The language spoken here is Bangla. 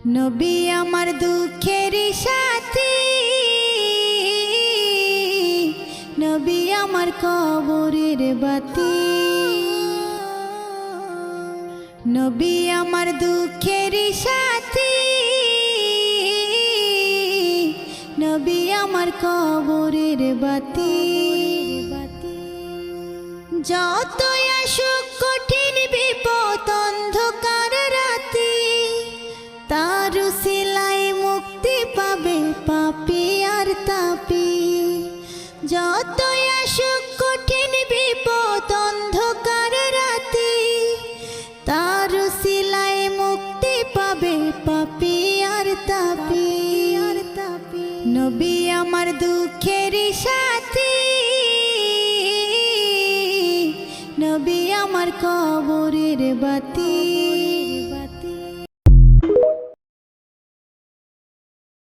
নবী আমার দুঃখের সাথী, নবী আমার কবরের বাতি। নবী আমার দুঃখের সাথী, নবী আমার কবরের বাতি। যতই আসুক কঠিন বিপদ অন্ধকার রাতি, তার উসিলায় মুক্তি পাবে পাপী আর তাপী। যতই আসুক কঠিন বিপদ অন্ধকার রাতি, তার উসিলায় মুক্তি পাবে পাপী আর তাপী। নবী আমার দুঃখের সাথী, নবী আমার কবরের বাতি।